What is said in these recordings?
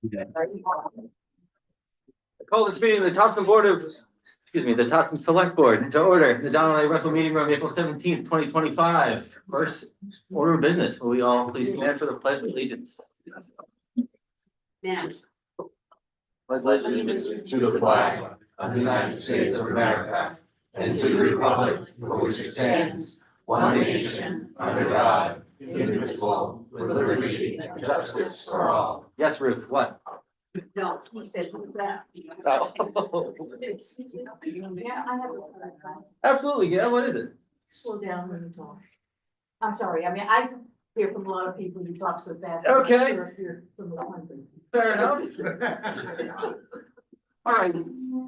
I call this meeting of the Topsham the Topsham Select Board to order. The Donald A. Russell Meeting Room, April 17th, 2025. First order of business. Will we all please stand for the pledge of allegiance? Pledge allegiance to the flag of the United States of America and to the republic for which it stands, one nation, under God, indivisible, with liberty and justice for all. Yes, Ruth, what? No, he said that. Oh. Yeah, I have. Absolutely, yeah, what is it? Slow down when you talk. I'm sorry, I mean, I hear from a lot of people who talk so fast. Okay. I'm not sure if you're from the country. Fair enough. All right,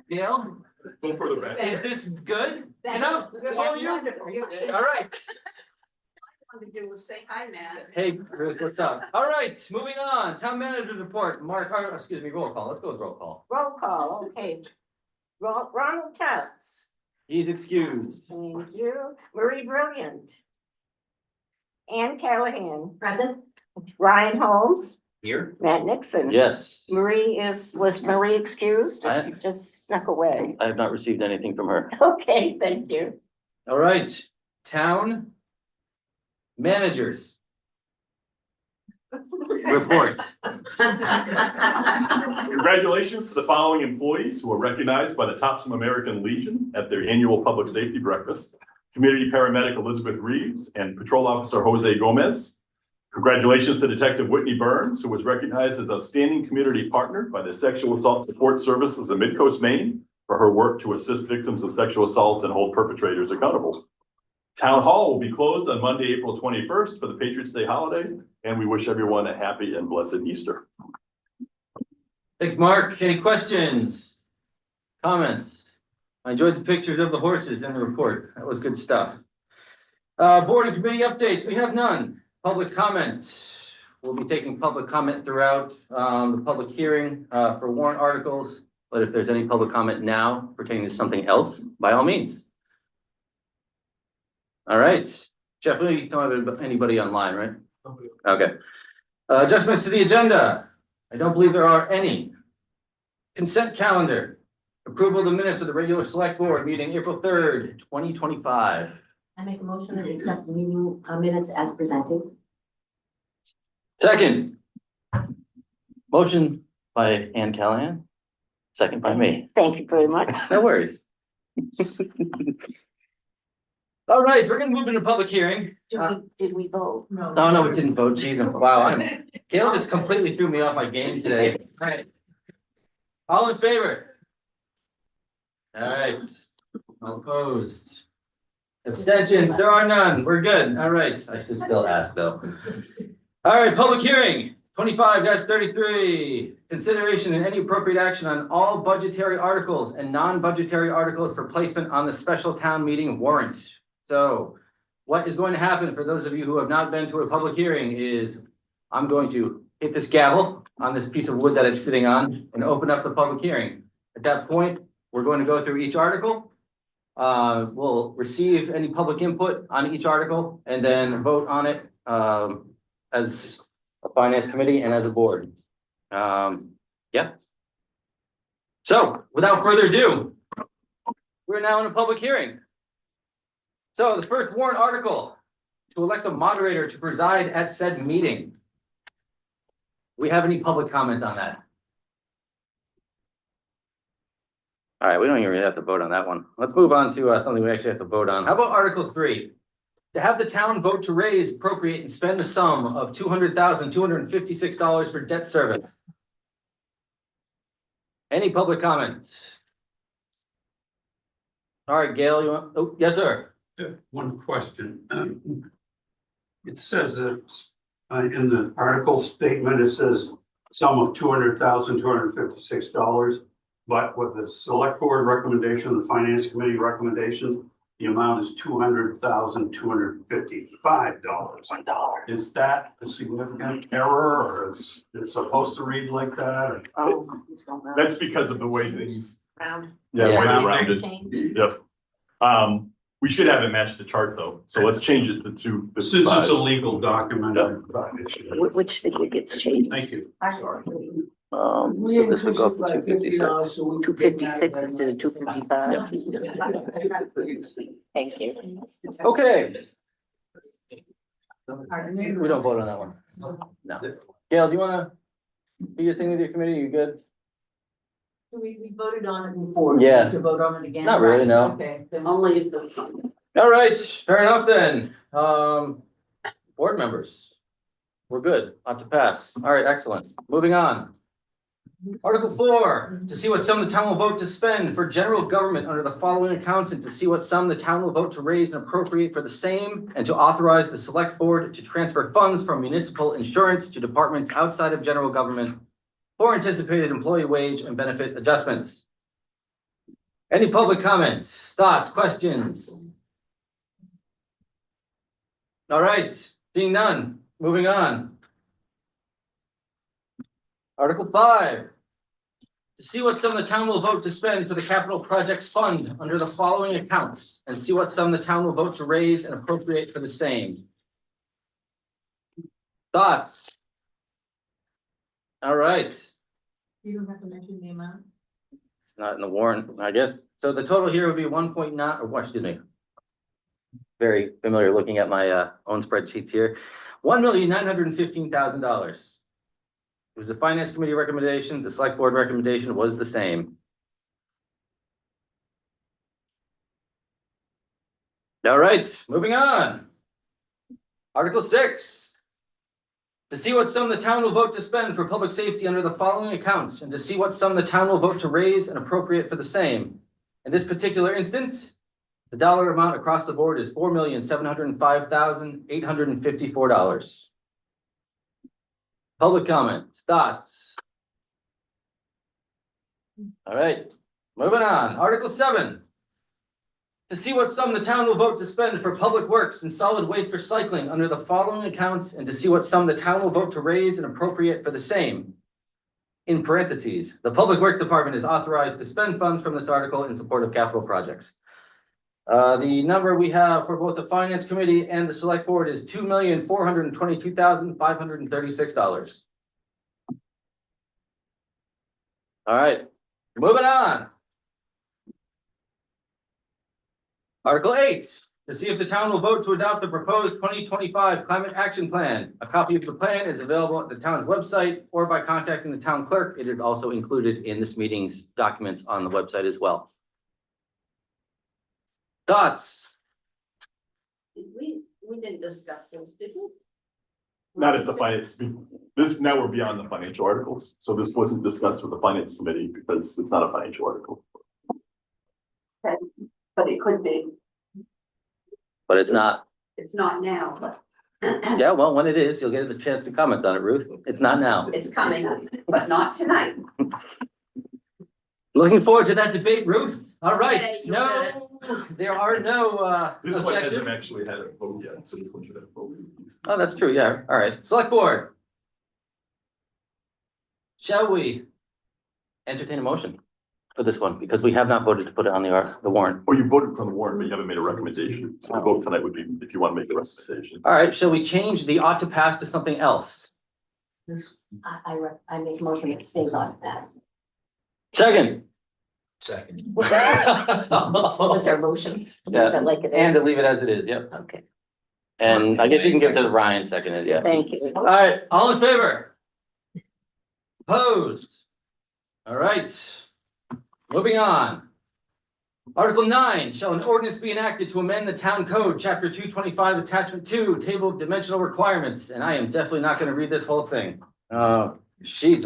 Gail, Go for the back. is this good? That's- Oh, that's you're, wonderful. all right. All I wanted to do was say hi, Matt. Hey, Ruth, what's up? All right, moving on. Town manager's report. Mark, roll call. Let's go with roll call. Roll call, okay. Ronald Tubbs, He's excused. thank you. Marie Brilliant. Ann Callahan, Present. Ryan Holmes, Here? Matt Nixon. Yes. Was Marie excused? Or I- she just snuck away? I have not received anything from her. Okay, thank you. All right, town managers. Report. Congratulations to the following employees who were recognized by the Topsham American Legion at their annual public safety breakfast. Community paramedic Elizabeth Reeves and patrol officer Jose Gomez. Congratulations to Detective Whitney Burns, who was recognized as outstanding community partner by the Sexual Assault Support Services of Midcoast, Maine, for her work to assist victims of sexual assault and hold perpetrators accountable. Town Hall will be closed on Monday, April 21st for the Patriots' Day holiday, and we wish everyone a happy and blessed Easter. Thank you, Mark. Any questions? Comments? I enjoyed the pictures of the horses in the report. That was good stuff. Board and committee updates. We have none. Public comment. We'll be taking public comment throughout the public hearing for warrant articles. But if there's any public comment now pertaining to something else, by all means. All right. Jeff, we don't have anybody online, right? Okay. Adjustments to the agenda. I don't believe there are any. Consent calendar. Approval of the minutes of the regular select board meeting April 3rd, 2025. I make a motion to accept the meeting minutes as presented. Second. Motion by Ann Callahan. Second by me. Thank you very much. No worries. All right, we're gonna move into public hearing. Did we vote? No. Oh, no, we didn't vote. Jeez, wow, Gail just completely threw me off my game today. All right. All in favor? All right, all opposed. Abstentions, there are none. We're good. All right, I should still ask though. All right, public hearing, 25-33. Consideration and any appropriate action on all budgetary articles and non-budgetary articles for placement on the special town meeting warrant. So what is going to happen for those of you who have not been to a public hearing is I'm going to hit this gavel on this piece of wood that it's sitting on and open up the public hearing. At that point, we're going to go through each article. We'll receive any public input on each article and then vote on it as a finance committee and as a board. Yeah. So without further ado, we're now in a public hearing. So the first warrant article, to elect a moderator to preside at said meeting. Do we have any public comment on that? All right, we don't even really have to vote on that one. Let's move on to something we actually have to vote on. How about Article 3? To have the town vote to raise, appropriate, and spend the sum of $200,256 for debt service. Any public comments? All right, Gail, you want, oh, yes, sir. One question. It says that in the article statement, it says sum of $200,256. But with the select board recommendation, the finance committee recommendations, the amount is $200,255. Is that a significant error, or is it supposed to read like that? Oh. That's because of the way things, Round. yeah, the way they rounded. Change. Yep. We should have it match the chart though, so let's change it to two. Since it's a legal document, I thought it should. Which figure gets changed? Thank you. Sorry. So this would go up to 256. 256 instead of 255. Thank you. Okay. We don't vote on that one. No. Gail, do you wanna do your thing with your committee? You good? We voted on it before. Yeah. To vote on it again. Not really, no. Okay, then Only if this one. All right, fair enough then. Board members. We're good, on to pass. All right, excellent. Moving on. Article 4, to see what sum the town will vote to spend for general government under the following accounts and to see what sum the town will vote to raise and appropriate for the same and to authorize the select board to transfer funds from municipal insurance to departments outside of general government for anticipated employee wage and benefit adjustments. Any public comments, thoughts, questions? All right, seeing none, moving on. Article 5. To see what sum the town will vote to spend for the capital projects fund under the following accounts and see what sum the town will vote to raise and appropriate for the same. Thoughts? All right, it's you don't have to mention the amount. not in the warrant, I guess. So the total here would be 1.9, or what, excuse me. Very familiar looking at my own spreadsheets here. $1,915,000. It was the finance committee recommendation, the select board recommendation was the same. All right, moving on. Article 6. To see what sum the town will vote to spend for public safety under the following accounts and to see what sum the town will vote to raise and appropriate for the same. In this particular instance, the dollar amount across the board is $4,705,854. Public comments, thoughts? All right, moving on. Article 7. To see what sum the town will vote to spend for public works and solid waste recycling under the following accounts and to see what sum the town will vote to raise and appropriate for the same. In parentheses, the Public Works Department is authorized to spend funds from this article in support of capital projects. The number we have for both the finance committee and the select board is $2,422,536. All right, moving on. Article 8, to see if the town will vote to adopt the proposed 2025 climate action plan. A copy of the plan is available at the town's website or by contacting the town clerk. It is also included in this meeting's documents on the website as well. Thoughts? We didn't discuss this, did we? Not at the finance, this, now we're beyond the financial articles, so this wasn't discussed with the finance committee because it's not a financial article. But it could be. But it's not. It's not now, but Yeah, well, when it is, you'll get the chance to comment on it, Ruth. It's not now. it's coming, but not tonight. Looking forward to that debate, Ruth. All right, Okay, you no, there are no This one hasn't objections. actually had a vote yet, so this one should have a vote. Oh, that's true, yeah, all right. Select board. Shall we entertain a motion for this one? Because we have not voted to put it on the warrant. Or you voted on the warrant, but you haven't made a recommendation. So the vote tonight would be if you want to make a recommendation. All right, shall we change the ought to pass to something else? I make a motion that stays on pass. Second. Second. What was our motion? Yeah, Leave it like it and is. to leave it as it is, yep. Okay, And I guess you can give it to Ryan seconded, yeah. thank you. All right, all in favor? Opposed? All right, moving on. Article 9, shall an ordinance be enacted to amend the town code, chapter 225, attachment 2, table of dimensional requirements, and I am definitely not gonna read this whole thing. Sheets.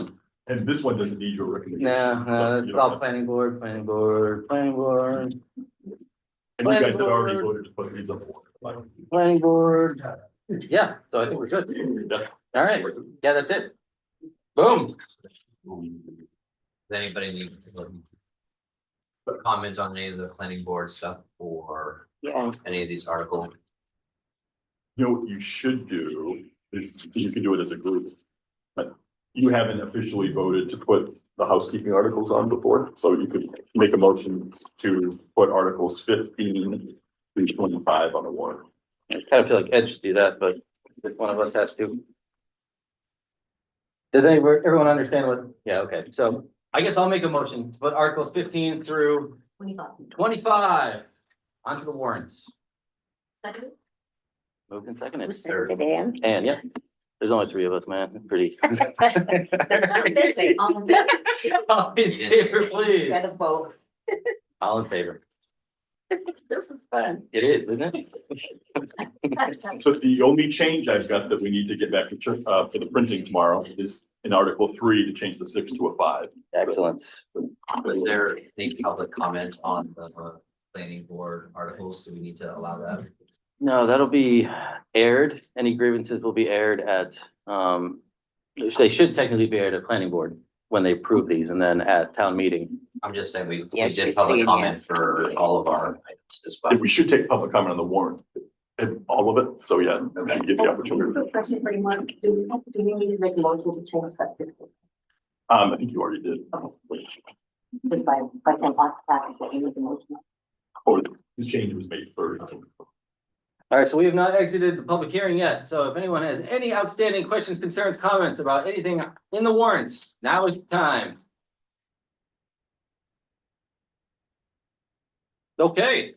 And this one doesn't need your recommendation. No, So it's you don't all have- planning board. And you guys had already voted to put these on the warrant. Planning board. Yeah, so I think we're good. Yeah. All right, yeah, that's it. Boom. Does anybody need comments on any of the planning board stuff or Yeah, any of these articles? You know, what you should do is you can do it as a group. But you haven't officially voted to put the housekeeping articles on before, so you could make a motion to put articles 15 through 25 on the warrant. I kind of feel like Ed should do that, but if one of us has to. Does everyone understand what, yeah, okay, so I guess I'll make a motion to put Articles 15 through 25 onto the warrants. Second? Moved and seconded. Seconded, and. And yeah, there's only three of us, man, pretty. Busy. All in favor, please. Got a vote. All in favor. This is fun. It is, isn't it? So the only change I've got that we need to get back to church, for the printing tomorrow is in Article 3 to change the 6 to a 5. Excellent. Was there any public comment on the planning board articles? Do we need to allow that? No, that'll be aired. Any grievances will be aired at, they should technically be aired at planning board when they approve these, and then at town meeting. I'm just saying we Yes, did she's public saying comment yes. for all of our items as well. And we should take public comment on the warrant, all of it, so yeah, we should give the opportunity. Question pretty much, do we need to make a motion to change that? I think you already did, Just by saying off the fact that you need the motion. or the change was made first. All right, so we have not exited the public hearing yet. So if anyone has any outstanding questions, concerns, comments about anything in the warrants, now is the time. Okay.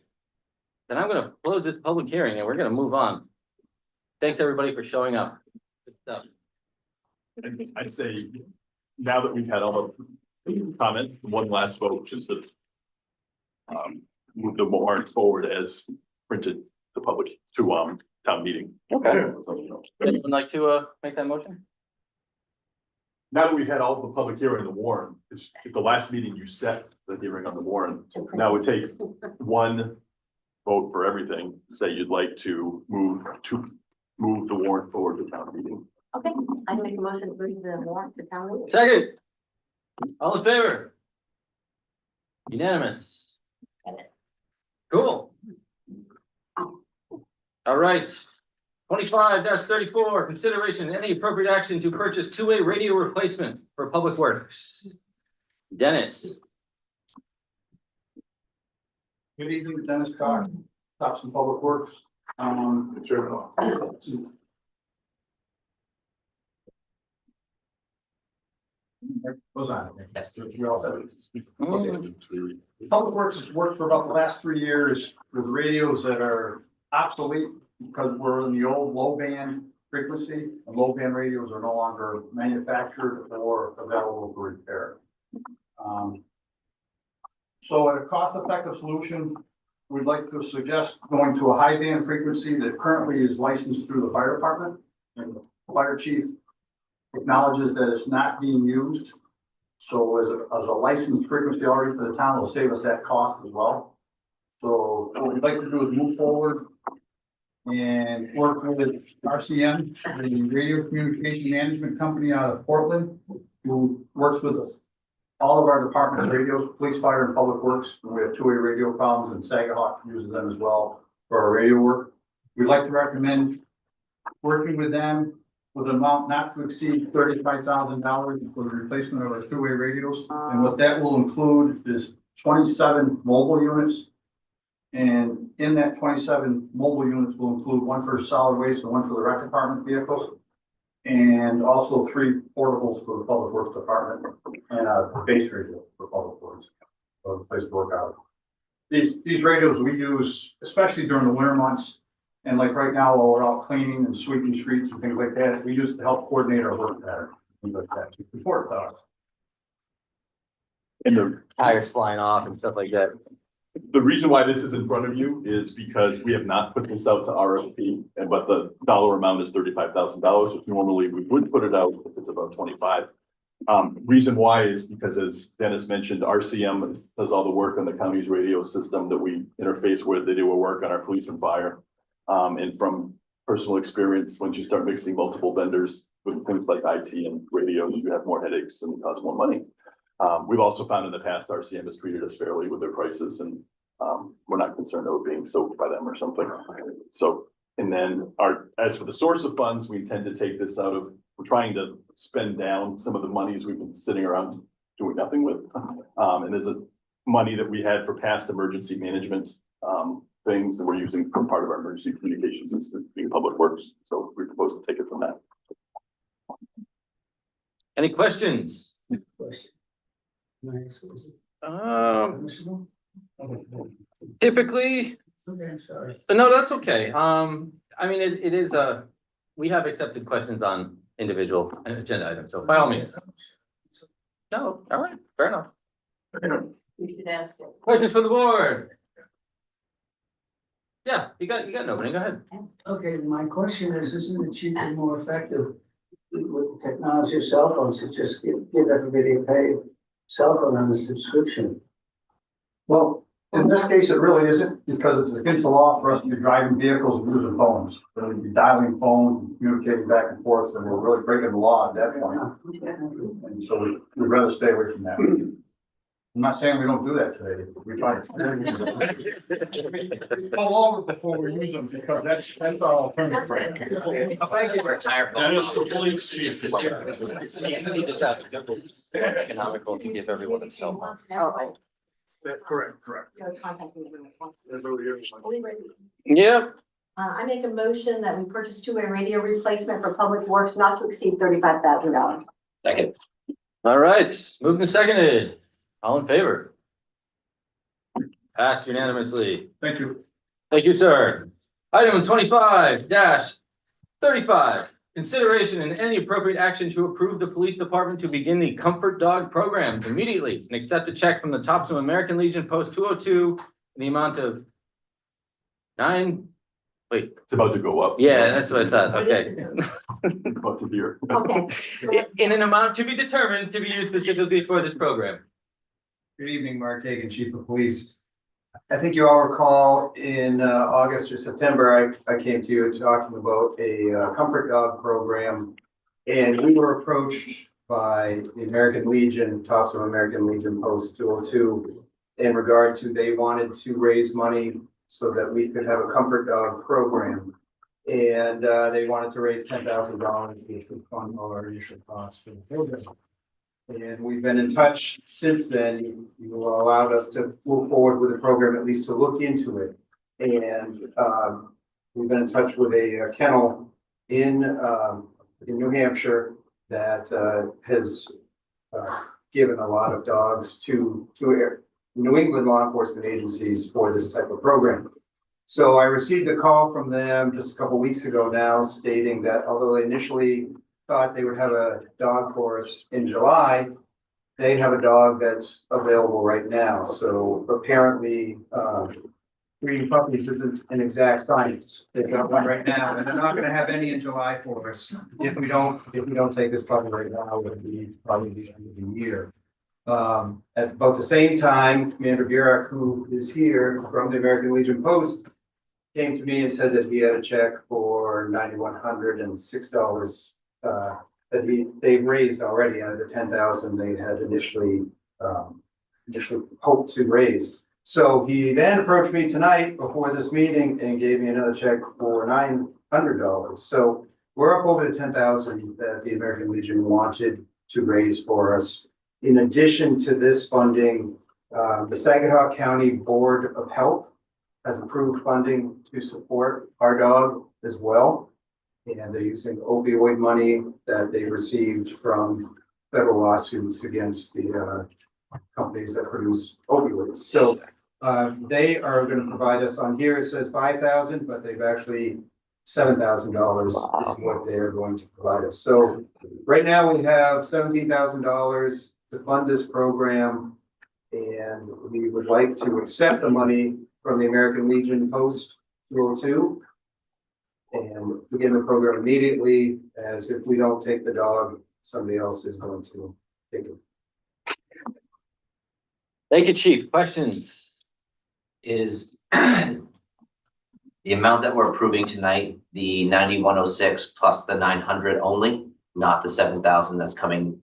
Then I'm gonna close this public hearing and we're gonna move on. Thanks, everybody, for showing up. Good stuff. And I'd say, now that we've had all the comment, one last vote, just to move the warrant forward as printed the public to town meeting. Okay. Anyone like to make that motion? Now that we've had all the public hearing on the warrant, it's at the last meeting you set the hearing on the warrant. Now we take one vote for everything, say you'd like to move the warrant forward to town meeting. Okay, I make a motion to bring the warrant to town meeting. Second. All in favor? Unanimous. Cool. All right. 25-34, consideration and any appropriate action to purchase two-way radio replacement for Public Works. Dennis. Good evening, Dennis Cox, Topsham Public Works. Goes on. Yes. Public Works has worked for about the last 3 years with radios that are obsolete because we're in the old low band frequency. And low band radios are no longer manufactured or available for repair. So at a cost-effective solution, we'd like to suggest going to a high band frequency that currently is licensed through the fire department. And the fire chief acknowledges that it's not being used. So as a licensed frequency already for the town, will save us that cost as well. So what we'd like to do is move forward and work with RCM, the radio communication management company out of Portland, who works with all of our department radios, police, fire, and public works. And we have two-way radio problems, and Sagahawk uses them as well for our radio work. We'd like to recommend working with them with an amount not to exceed $35,000 for the replacement of our two-way radios. And what that will include is 27 mobile units. And in that 27 mobile units will include one for solid waste and one for the rec department vehicles. And also 3 portables for the public works department and a base radio for public works. So the place to work out. These radios we use, especially during the winter months. And like right now, while we're out cleaning and sweeping streets and things like that, we use it to help coordinate our work pattern. Things like that. Before it does. And the Tires flying off and stuff like that. reason why this is in front of you is because we have not put this out to RFP, but the dollar amount is $35,000, which normally we would put it out if it's about 25. Reason why is because, as Dennis mentioned, RCM does all the work on the county's radio system that we interface with. They do a work on our police and fire. And from personal experience, once you start mixing multiple vendors with things like IT and radios, you have more headaches and it costs more money. We've also found in the past RCM has treated us fairly with their prices, and we're not concerned about being soaked by them or something. So, and then as for the source of funds, we intend to take this out of, we're trying to spend down some of the monies we've been sitting around doing nothing with. And there's a money that we had for past emergency management things that we're using for part of our emergency communication system being public works. So we're supposed to take it from that. Any questions? Typically, no, that's okay. I mean, it is we have accepted questions on individual agenda items, so by all means. No, all right, fair enough. We should ask it. Questions from the board? Yeah, you got an opening, go ahead. Okay, my question is, isn't it cheaper and more effective with the technology of cell phones to just give everybody a paid cell phone on the subscription? Well, in this case, it really isn't, because it's against the law for us to be driving vehicles and using phones. So we'd be dialing phones, and communicating back and forth, and we're really breaking the law at that point. And so we'd rather stay away from that. I'm not saying we don't do that today, we try to. Pull over before we use them, because that's our alternative. Thank you for entire. That is the police chief. Economical to give everyone a cell phone. Oh, That's correct. your contact information. Yep, I make a motion that we purchase two-way radio replacement for public works not to exceed $35,000. Second. all right, moved and seconded, all in favor? Passed unanimously. Thank you. Thank you, sir. Item 25-35, consideration and any appropriate action to approve the police department to begin the Comfort Dog program immediately and accept a check from the Topsham American Legion Post 202 in the amount of It's about to go up. yeah, that's what I thought, okay. About to hear. Okay. In an amount to be determined to be used specifically for this program. Good evening, Mark Hagan, Chief of Police. I think you all recall in August or September, I came to you talking about a Comfort Dog program. And we were approached by the American Legion, Topsham American Legion Post 202, in regard to they wanted to raise money so that we could have a Comfort Dog program. And they wanted to raise $10,000, which would fund all our initial costs for the program. And we've been in touch since then. You allowed us to move forward with the program, at least to look into it. And we've been in touch with a kennel in New Hampshire that has given a lot of dogs to New England law enforcement agencies for this type of program. So I received a call from them just a couple weeks ago now stating that although they initially thought they would have a dog for us in July, they have a dog that's available right now. So apparently, breeding puppies isn't an exact science. They've got one right now, and they're not gonna have any in July for us. If we don't take this puppy right now, it'll be probably the end of the year. At about the same time, Commander Burek, who is here from the American Legion Post, came to me and said that he had a check for $9,106 that they've raised already out of the 10,000 they had initially hoped to raise. So he then approached me tonight before this meeting and gave me another check for $900. So we're up over the 10,000 that the American Legion wanted to raise for us. In addition to this funding, the Saginaw County Board of Health has approved funding to support our dog as well. And they're using opioid money that they received from federal lawsuits against the companies that produce opioids. So they are going to provide us, on here it says 5,000, but they've actually $7,000 is what they are going to provide us. So right now we have $17,000 to fund this program, and we would like to accept the money from the American Legion Post 202 and begin the program immediately, as if we don't take the dog, somebody else is going to take it. Thank you, Chief. Questions? Is the amount that we're approving tonight, the 9,106 plus the 900 only, not the 7,000 that's coming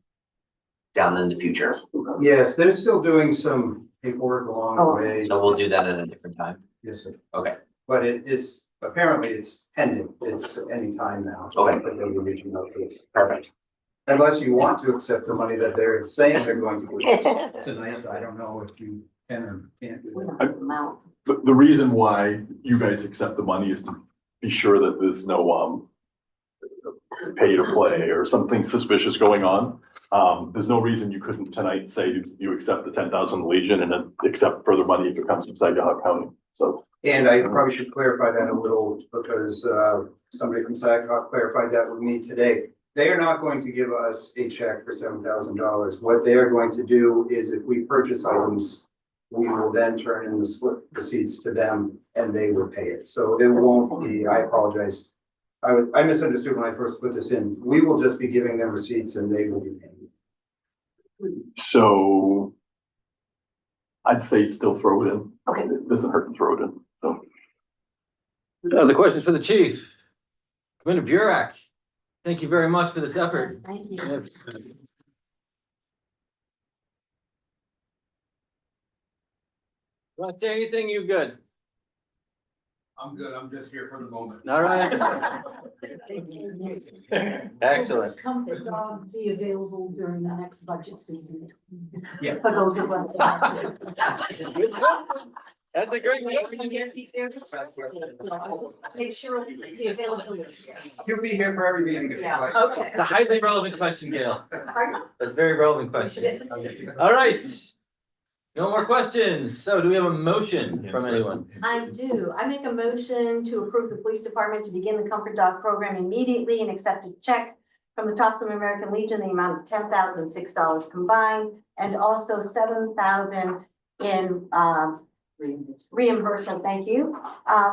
down in the future? Yes, they're still doing some paperwork along the way. So we'll do that at a different time. Yes, sir. Okay. But it is, apparently it's pending. It's any time now. Okay. But they'll be reaching out to us. Perfect. Unless you want to accept the money that they're saying they're going to do tonight. I don't know if you can or can't do We that. don't have the amount. The reason why you guys accept the money is to be sure that there's no pay to play or something suspicious going on. There's no reason you couldn't tonight say you accept the 10,000 Legion and then accept further money if it comes from Saginaw County, so. And I probably should clarify that a little because somebody from Saginaw clarified that with me today. They are not going to give us a check for $7,000. What they are going to do is if we purchase items, we will then turn in the slip receipts to them and they will pay it. So there won't be, I apologize. I misunderstood when I first put this in. We will just be giving them receipts and they will be paying. So I'd say still throw it in. Okay. It doesn't hurt to throw it in, so. The questions for the chief. Commander Burak, thank you very much for this effort. Yes, thank you. Yes. Want to say anything? You good? I'm good, I'm just here for the moment. All right. Excellent. Will this comfort dog be available during the next budget season? Yeah. For those of us. That's a great question. Make sure the availability. You'll be here for every meeting if you Yeah, like. okay. It's a highly relevant question, Gail. Pardon? That's a very relevant question. All right. No more questions. So do we have a motion from anyone? I do. I make a motion to approve the police department to begin the Comfort Dog program immediately and accept a check from the Topsham American Legion, the amount of $10,006 combined, and also $7,000 in reimbursement, thank you,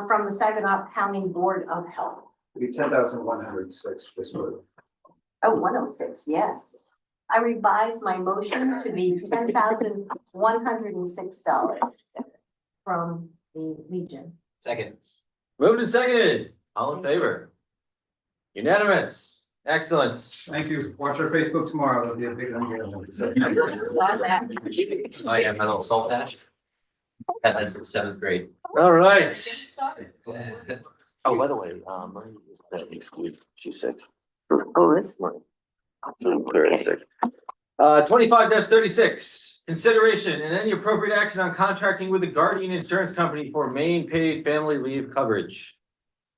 from the Saginaw County Board of Health. It'll be 10,106 for sort of. Oh, 106, yes. I revised my motion to be $10,106 from the Legion. Second. Moved and seconded. All in favor? Unanimous. Excellent. Thank you. Watch our Facebook tomorrow. There'll be a big unveiling. Saw that. Oh, yeah, my little soul patch. That is in 7th grade. All right. Oh, by the way, Marie is that excused. She's sick. Oh, that's Marie. Claire is sick. 25-36, consideration and any appropriate action on contracting with the Guardian Insurance Company for Maine paid family leave coverage.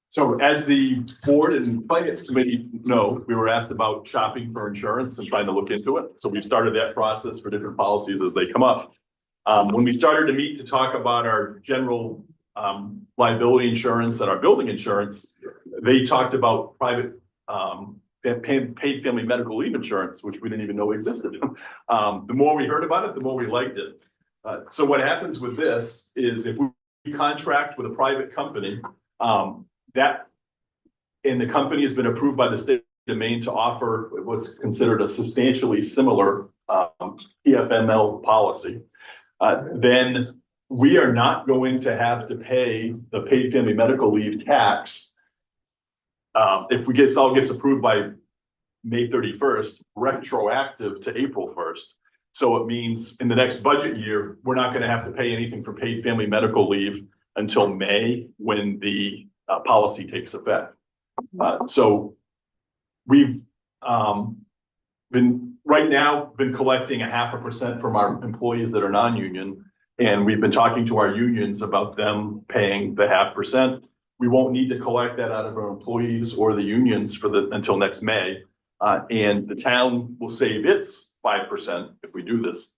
So as the board and finance committee know, we were asked about shopping for insurance and trying to look into it. So we've started that process for different policies as they come up. When we started to meet to talk about our general liability insurance and our building insurance, they talked about private paid family medical leave insurance, which we didn't even know existed. The more we heard about it, the more we liked it. So what happens with this is if we contract with a private company, and the company has been approved by the state of Maine to offer what's considered a substantially similar PFML policy, then we are not going to have to pay the paid family medical leave tax. If all gets approved by May 31st, retroactive to April 1st. So it means in the next budget year, we're not going to have to pay anything for paid family medical leave until May when the policy takes effect. So we've been collecting 0.5% from our employees that are non-union. And we've been talking to our unions about them paying the 0.5%. We won't need to collect that out of our employees or the unions until next May. And the town will save its 5% if we do this.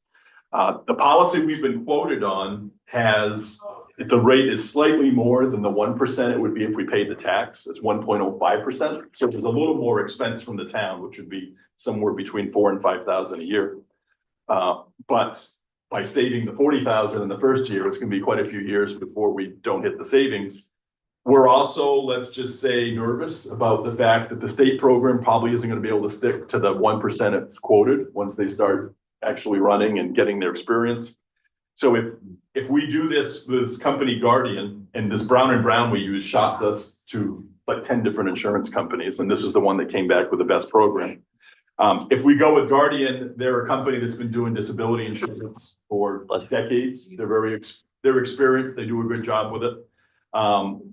The policy we've been quoted on the rate is slightly more than the 1% it would be if we paid the tax. It's 1.05%. So there's a little more expense from the town, which would be somewhere between $4,000 and $5,000 a year. But by saving the 40,000 in the first year, it's going to be quite a few years before we don't hit the savings. We're also, let's just say, nervous about the fact that the state program probably isn't going to be able to stick to the 1% it's quoted once they start actually running and getting their experience. So if we do this company Guardian, and this Brown and Brown we use shopped us to like 10 different insurance companies, and this is the one that came back with the best program. If we go with Guardian, they're a company that's been doing disability insurance for decades. They're experienced. They do a good job with it.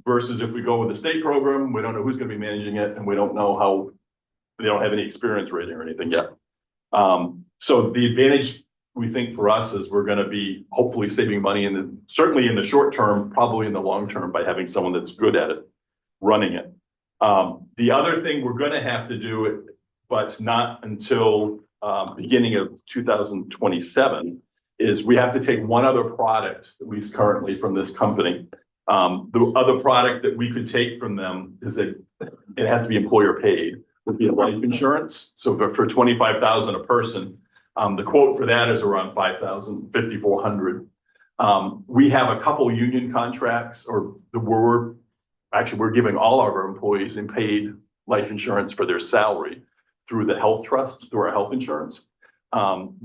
Versus if we go with the state program, we don't know who's going to be managing it, and we don't know they don't have any experience rating or anything yet. So the advantage we think for us is we're going to be hopefully saving money certainly in the short term, probably in the long term by having someone that's good at it, running it. The other thing we're going to have to do it, but not until beginning of 2027, is we have to take one other product, at least currently from this company. The other product that we could take from them is that it has to be employer paid, would be a life insurance. So for 25,000 a person, the quote for that is around 5,400. We have a couple union contracts, or we're giving all of our employees in paid life insurance for their salary through the health trust, through our health insurance. I'm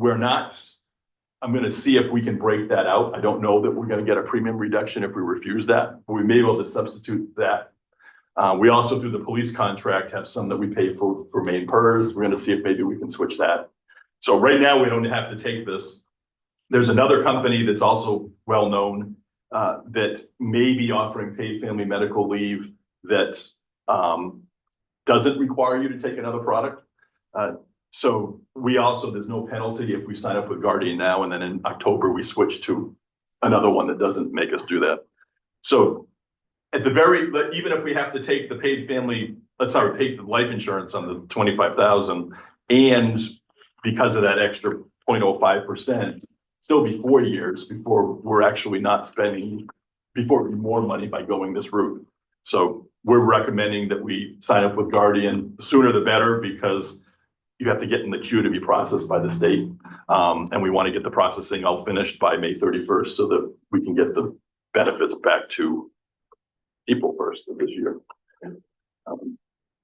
gonna see if we can break that out. I don't know that we're gonna get a premium reduction if we refuse that, but we may be able to substitute that. We also, through the police contract, have some that we pay for Maine PERS. We're gonna see if maybe we can switch that. So right now, we don't have to take this. There's another company that's also well-known that may be offering paid family medical leave that doesn't require you to take another product. So there's no penalty if we sign up with Guardian now, and then in October, we switch to another one that doesn't make us do that. So even if we have to take the take the life insurance on the 25,000, and because of that extra 0.05%, still be 4 years before we're actually not spending, before it'd be more money by going this route. So we're recommending that we sign up with Guardian, the sooner the better, because you have to get in the queue to be processed by the state. And we want to get the processing all finished by May 31st so that we can get the benefits back to April 1st of this year.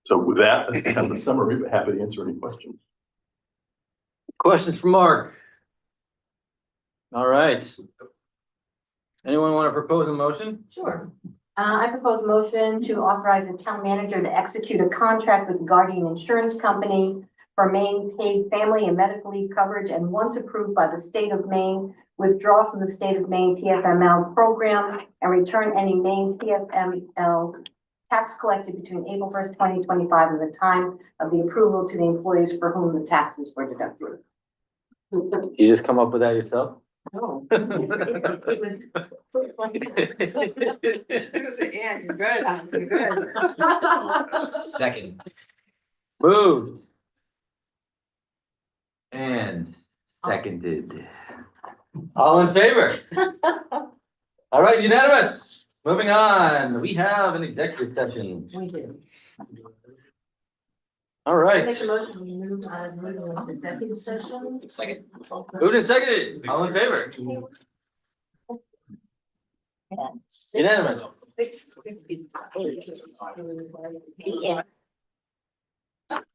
So with that, that's kind of the summary, but happy to answer any questions. Questions for Mark? All right. Anyone want to propose a motion? Sure. I propose a motion to authorize the town manager to execute a contract with the Guardian Insurance Company for Maine paid family and medical leave coverage, and once approved by the state of Maine, withdraw from the state of Maine PFML program and return any Maine PFML tax collected between April 1st, 2025 and the time of the approval to the employees for whom the taxes were deducted. You just come up with that yourself? No. It was. You're good. Second. Moved. And seconded. All in favor? All right, unanimous. Moving on, we have an executive session. We do. All right. Make a motion, we move into executive session. Second. Moved and seconded. All in favor? Unanimous. 6:58 PM.